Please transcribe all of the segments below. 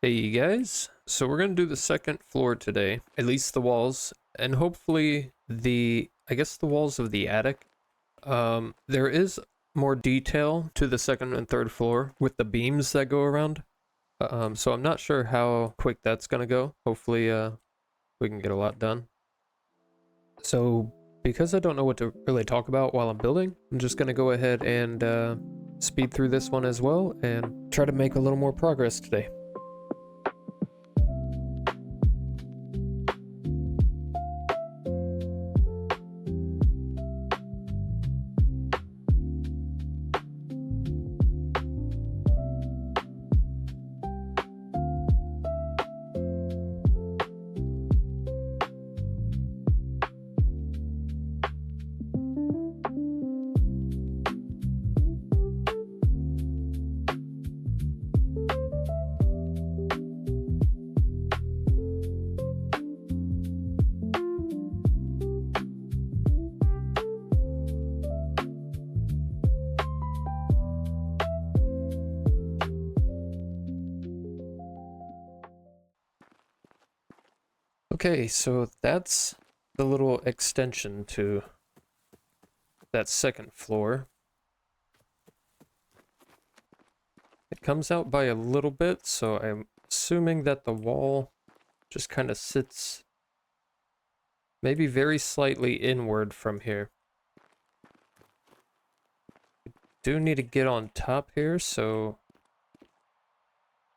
Hey guys, so we're gonna do the second floor today, at least the walls, and hopefully I guess the walls of the attic. There is more detail to the second and third floor with the beams that go around. So I'm not sure how quick that's gonna go. Hopefully, we can get a lot done. So because I don't know what to really talk about while I'm building, I'm just gonna go ahead and speed through this one as well and try to make a little more progress today. Okay, so that's the little extension to that second floor. It comes out by a little bit, so I'm assuming that the wall just kind of sits maybe very slightly inward from here. Do need to get on top here, so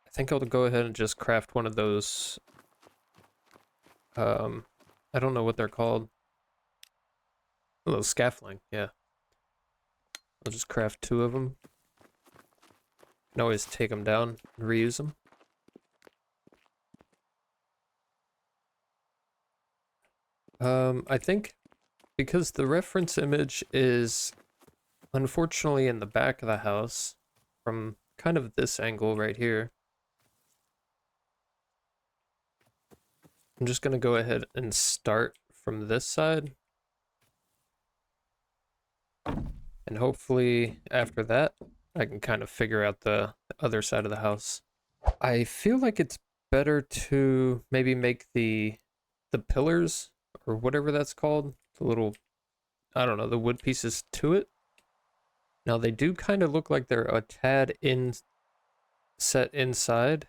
I think I'll go ahead and just craft one of those, I don't know what they're called. Oh, scaffolding, yeah. I'll just craft 2 of them. Can always take them down and reuse them. I think because the reference image is unfortunately in the back of the house from kind of this angle right here, I'm just going to go ahead and start from this side. And hopefully after that, I can kind of figure out the other side of the house. I feel like it's better to maybe make the pillars or whatever that's called, the little, I don't know, the wood pieces to it. Now they do kind of look like they're a tad set inside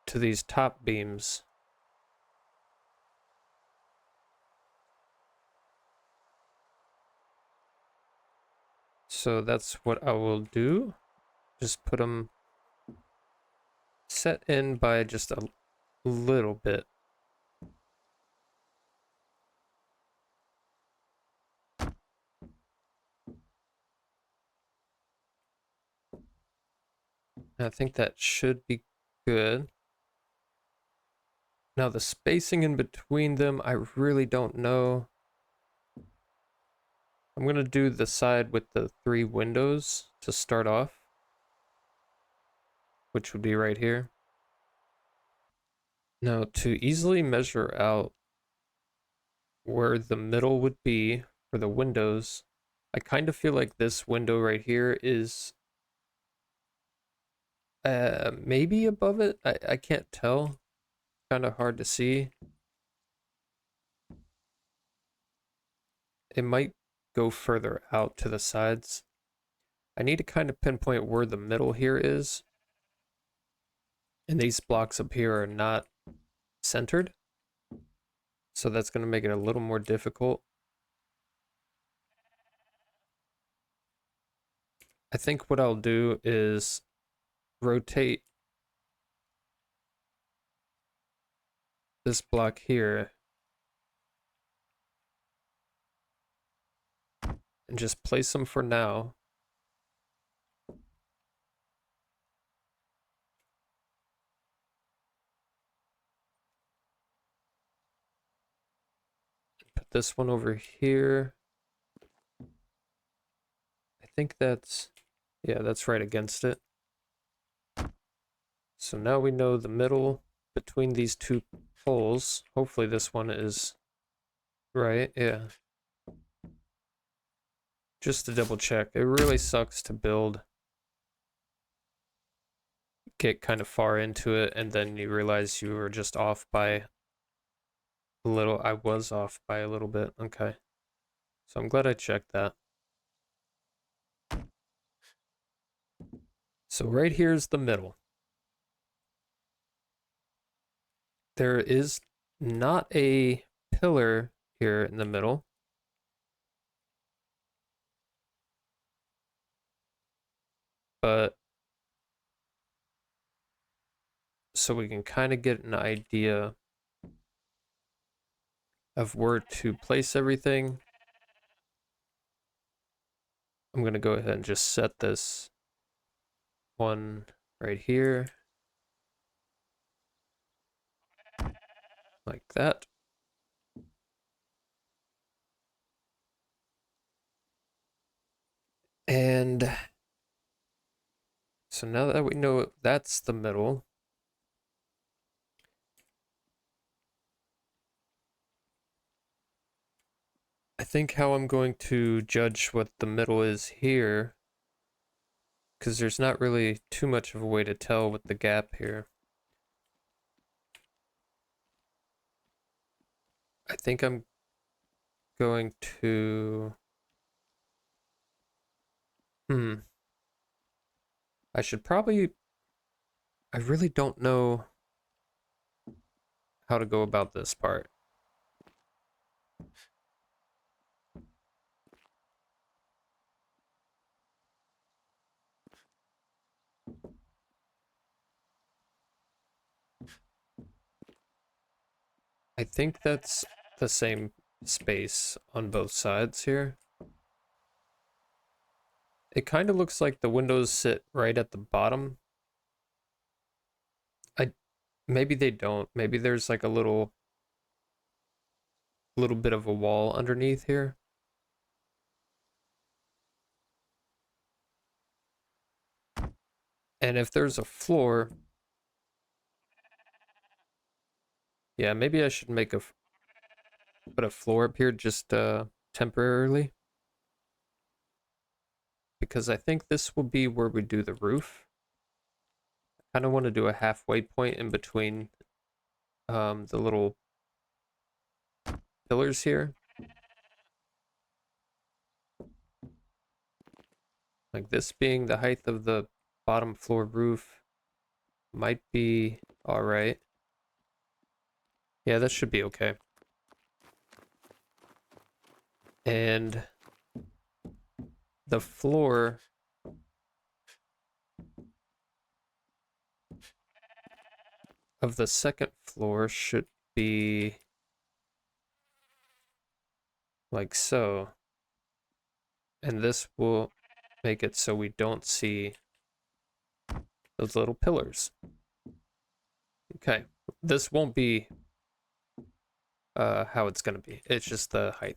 to these top beams. So that's what I will do. Just put them set in by just a little bit. I think that should be good. Now the spacing in between them, I really don't know. I'm going to do the side with the 3 windows to start off, which would be right here. Now to easily measure out where the middle would be for the windows, I kind of feel like this window right here is maybe above it. I can't tell. Kind of hard to see. It might go further out to the sides. I need to kind of pinpoint where the middle here is. And these blocks up here are not centered. So that's going to make it a little more difficult. I think what I'll do is rotate this block here and just place them for now. Put this one over here. I think that's, yeah, that's right against it. So now we know the middle between these 2 poles. Hopefully this one is right, yeah. Just to double check. It really sucks to build get kind of far into it and then you realize you were just off by a little. I was off by a little bit. Okay. So I'm glad I checked that. So right here is the middle. There is not a pillar here in the middle. But so we can kind of get an idea of where to place everything. I'm going to go ahead and just set this one right here. Like that. And so now that we know that's the middle, I think how I'm going to judge what the middle is here, because there's not really too much of a way to tell with the gap here. I think I'm going to... I should probably... I really don't know how to go about this part. I think that's the same space on both sides here. It kind of looks like the windows sit right at the bottom. Maybe they don't. Maybe there's like a little bit of a wall underneath here. And if there's a floor, yeah, maybe I should put a floor up here just temporarily. Because I think this will be where we do the roof. I kind of want to do a halfway point in between the little pillars here. Like this being the height of the bottom floor roof might be all right. Yeah, that should be okay. And the floor of the second floor should be like so. And this will make it so we don't see those little pillars. Okay, this won't be how it's gonna be. It's just the height.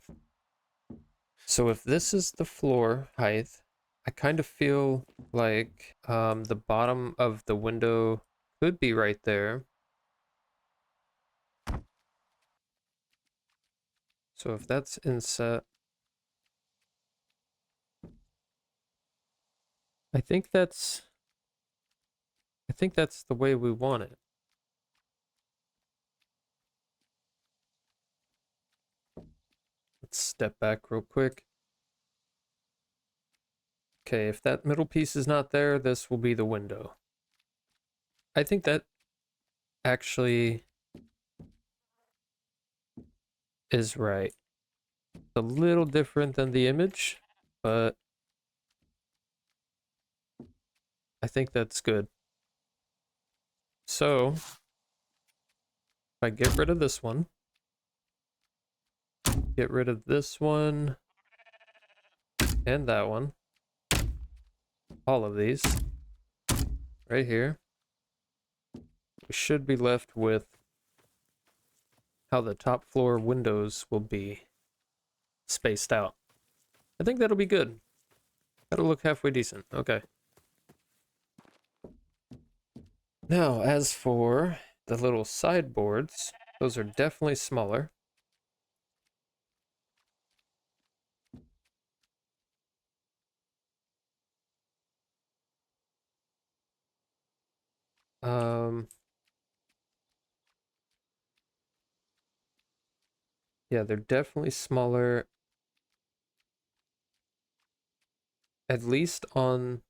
So if this is the floor height, I kind of feel like the bottom of the window could be right there. So if that's inset, I think that's the way we want it. Let's step back real quick. Okay, if that middle piece is not there, this will be the window. I think that actually is right. A little different than the image, but I think that's good. So, if I get rid of this one, get rid of this one, and that one, all of these, right here, we should be left with how the top floor windows will be spaced out. I think that'll be good. That'll look halfway decent. Okay. Now, as for the little sideboards, those are definitely smaller. Yeah, they're definitely smaller, at least on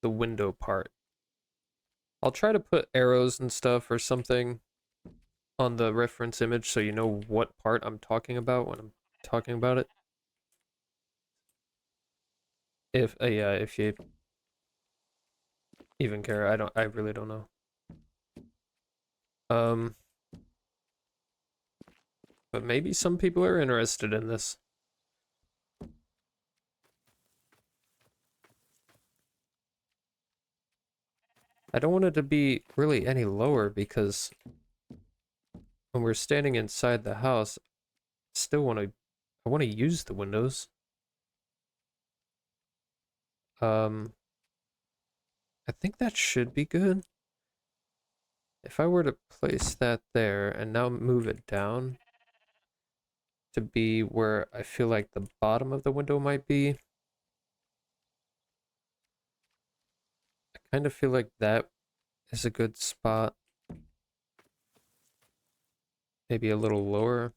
the window part. I'll try to put arrows and stuff or something on the reference image so you know what part I'm talking about when I'm talking about it. If yeah, if you even care, I really don't know. Um, but maybe some people are interested in this. I don't want it to be really any lower because when we're standing inside the house, I want to use the windows. Um, I think that should be good. If I were to place that there and now move it down to be where I feel like the bottom of the window might be, I kind of feel like that is a good spot. Maybe a little lower.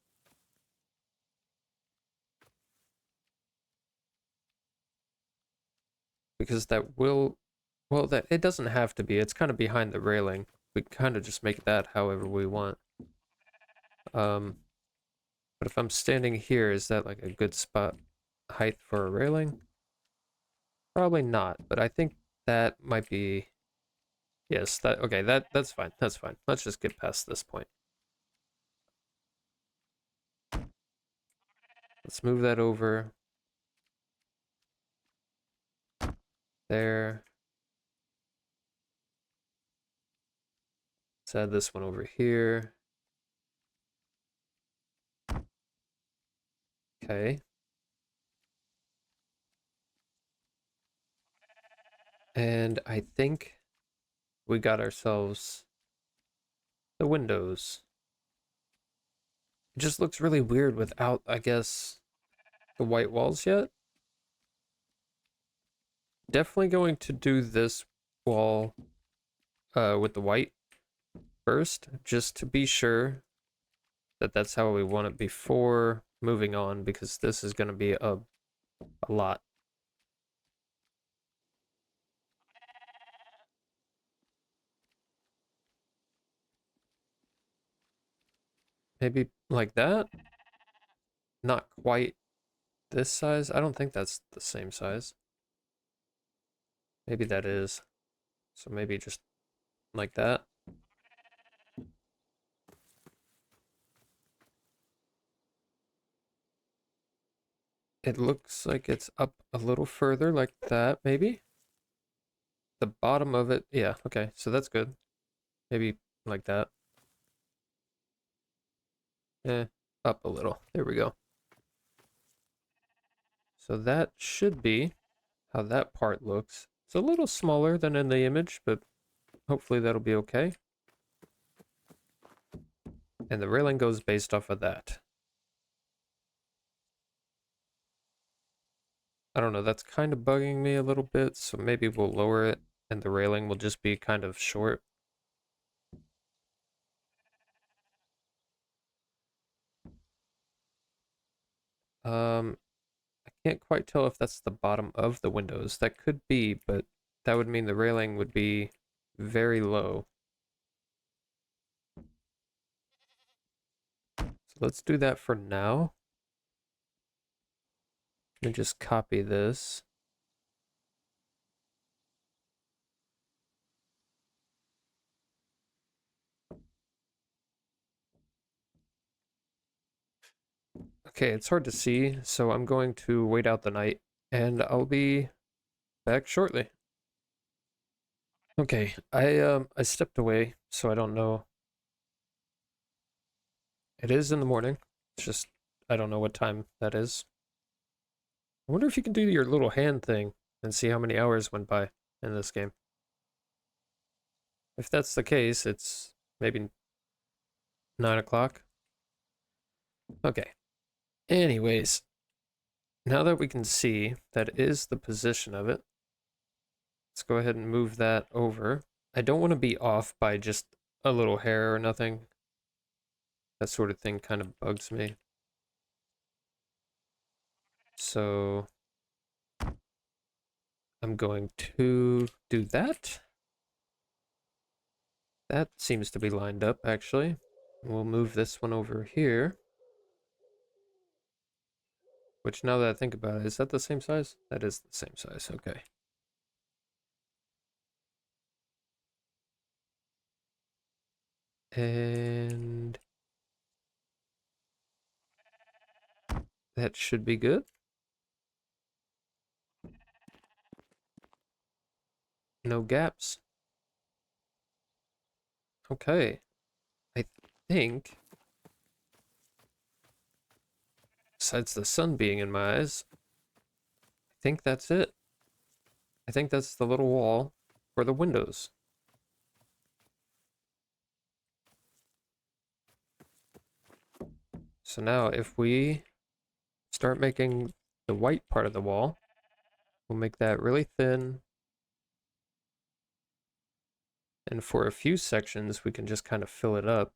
Because that will, well, that it doesn't have to be. It's kind of behind the railing. We kind of just make that however we want. But if I'm standing here, is that like a good spot height for a railing? Probably not, but I think that might be, yes, that, okay, that's fine, that's fine. Let's just get past this point. Let's move that over. There. Let's add this one over here. Okay. And I think we got ourselves the windows. It just looks really weird without, I guess, the white walls yet. Definitely going to do this wall with the white first, just to be sure that that's how we want it before moving on, because this is going to be a lot. Maybe like that? Not quite this size? I don't think that's the same size. Maybe that is. So maybe just like that. It looks like it's up a little further like that, maybe? The bottom of it, yeah, okay, so that's good. Maybe like that. Up a little. There we go. So that should be how that part looks. It's a little smaller than in the image, but hopefully that'll be okay. And the railing goes based off of that. I don't know, that's kind of bugging me a little bit, so maybe we'll lower it and the railing will just be kind of short. I can't quite tell if that's the bottom of the windows. That could be, but that would mean the railing would be very low. So let's do that for now. And just copy this. Okay, it's hard to see, so I'm going to wait out the night, and I'll be back shortly. Okay, I stepped away, so I don't know. It is in the morning. It's just I don't know what time that is. I wonder if you can do your little hand thing and see how many hours went by in this game. If that's the case, it's maybe 9 o'clock. Okay. Anyways, now that we can see that is the position of it, let's go ahead and move that over. I don't want to be off by just a little hair or nothing. That sort of thing kind of bugs me. So I'm going to do that. That seems to be lined up, actually. We'll move this one over here. Which, now that I think about it, is that the same size? That is the same size, okay. And that should be good. No gaps. Okay. I think, besides the sun being in my eyes, I think that's it. I think that's the little wall for the windows. So now if we start making the white part of the wall, we'll make that really thin. And for a few sections, we can just kind of fill it up.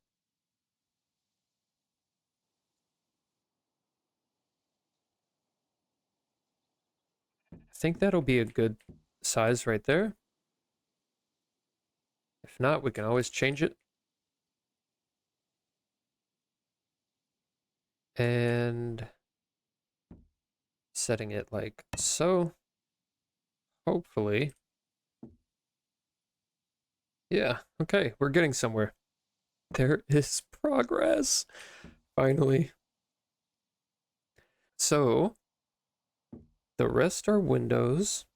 I think that'll be a good size right there. If not, we can always change it. And setting it like so. Hopefully. Yeah, okay, we're getting somewhere. There is progress. Finally. So, the rest are windows.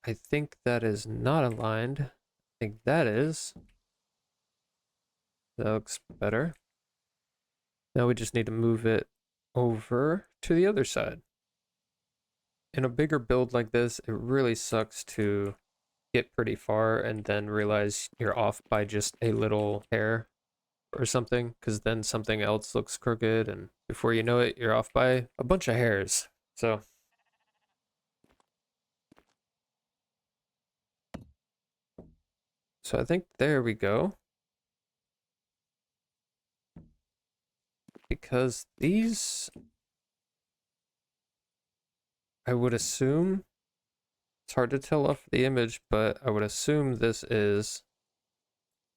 I think that is not aligned. I think that is. That looks better. Now we just need to move it over to the other side. In a bigger build like this, it really sucks to get pretty far and then realize you're off by just a little hair or something, because then something else looks crooked, and before you know it, you're off by a bunch of hairs. So I think there we go. Because these, I would assume, it's hard to tell off the image, but I would assume this is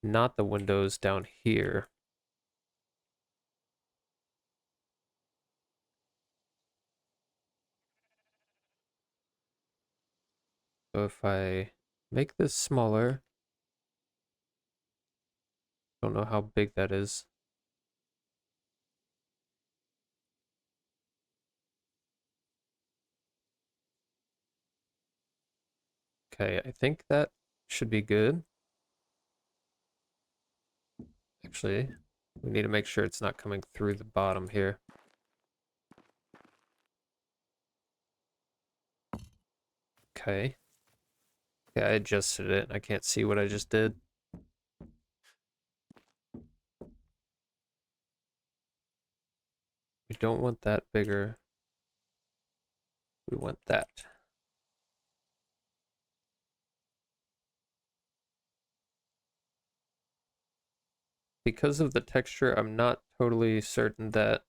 not the windows down here. So if I make this smaller, don't know how big that is. Okay, I think that should be good. Actually, we need to make sure it's not coming through the bottom here. Okay. Yeah, I adjusted it. I can't see what I just did. We don't want that bigger. We want that. Because of the texture, I'm not totally certain that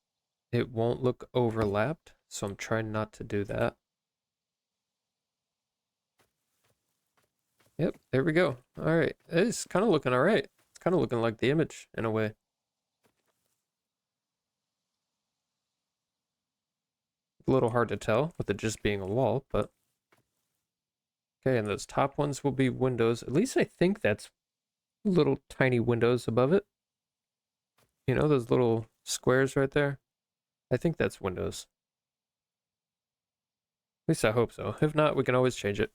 it won't look overlapped, so I'm trying not to do that. Yep, there we go. All right, it's kind of looking all right. It's kind of looking like the image in a way. A little hard to tell with it just being a wall, but okay, and those top ones will be windows. At least I think that's little tiny windows above it. You know, those little squares right there? I think that's windows. At least I hope so. If not, we can always change it.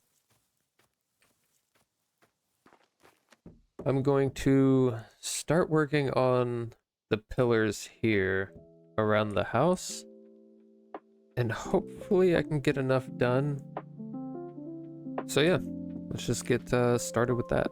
I'm going to start working on the pillars here around the house. And hopefully I can get enough done. So yeah, let's just get started with that.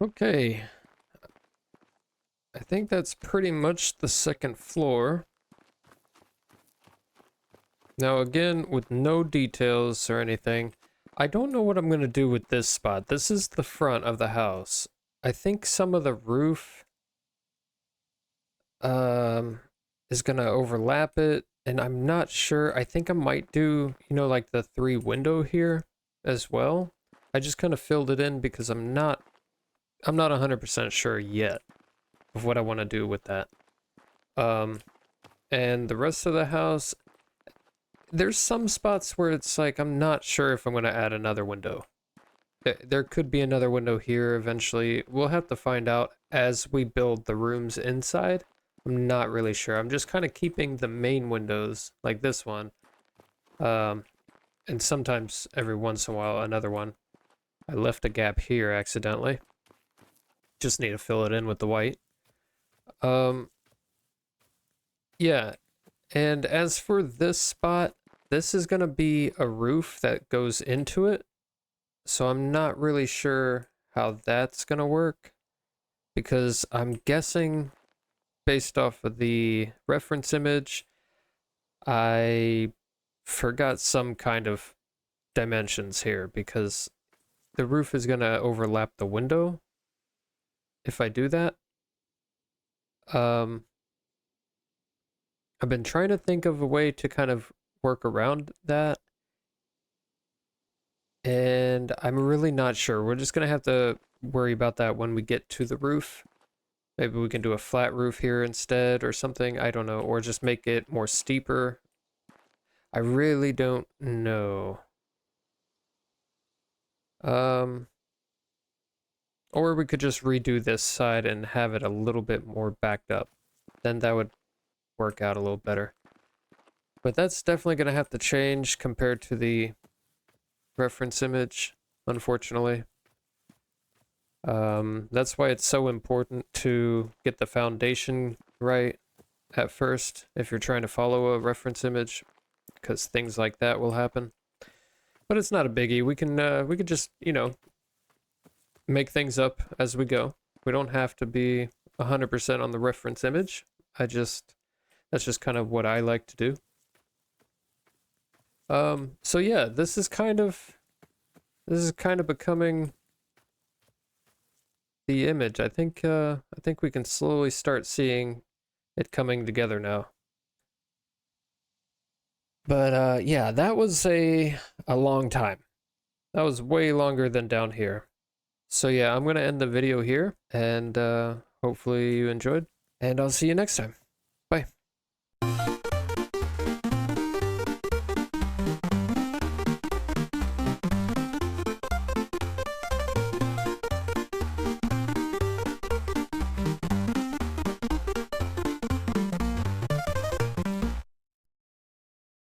Okay. I think that's pretty much the second floor. Now again, with no details or anything, I don't know what I'm going to do with this spot. This is the front of the house. I think some of the roof is going to overlap it, and I'm not sure. I think I might do, you know, like the 3 window here as well. I just kind of filled it in because I'm not 100% sure yet of what I want to do with that. And the rest of the house, there's some spots where it's like I'm not sure if I'm going to add another window. There could be another window here eventually. We'll have to find out as we build the rooms inside. I'm not really sure. I'm just kind of keeping the main windows, like this one. And sometimes every once in a while, another one. I left a gap here accidentally. Just need to fill it in with the white. Yeah. And as for this spot, this is going to be a roof that goes into it. So I'm not really sure how that's going to work, because I'm guessing based off of the reference image, I forgot some kind of dimensions here, because the roof is going to overlap the window if I do that. I've been trying to think of a way to kind of work around that, and I'm really not sure. We're just going to have to worry about that when we get to the roof. Maybe we can do a flat roof here instead or something. I don't know. Or just make it more steeper. I really don't know. Or we could just redo this side and have it a little bit more backed up. Then that would work out a little better. But that's definitely going to have to change compared to the reference image, unfortunately. That's why it's so important to get the foundation right at first if you're trying to follow a reference image, because things like that will happen. But it's not a biggie. We could just, you know, make things up as we go. We don't have to be 100% on the reference image. That's just kind of what I like to do. So yeah, this is kind of becoming the image. I think we can slowly start seeing it coming together now. But yeah, that was a long time. That was way longer than down here. So yeah, I'm gonna end the video here, and hopefully you enjoyed, and I'll see you next time.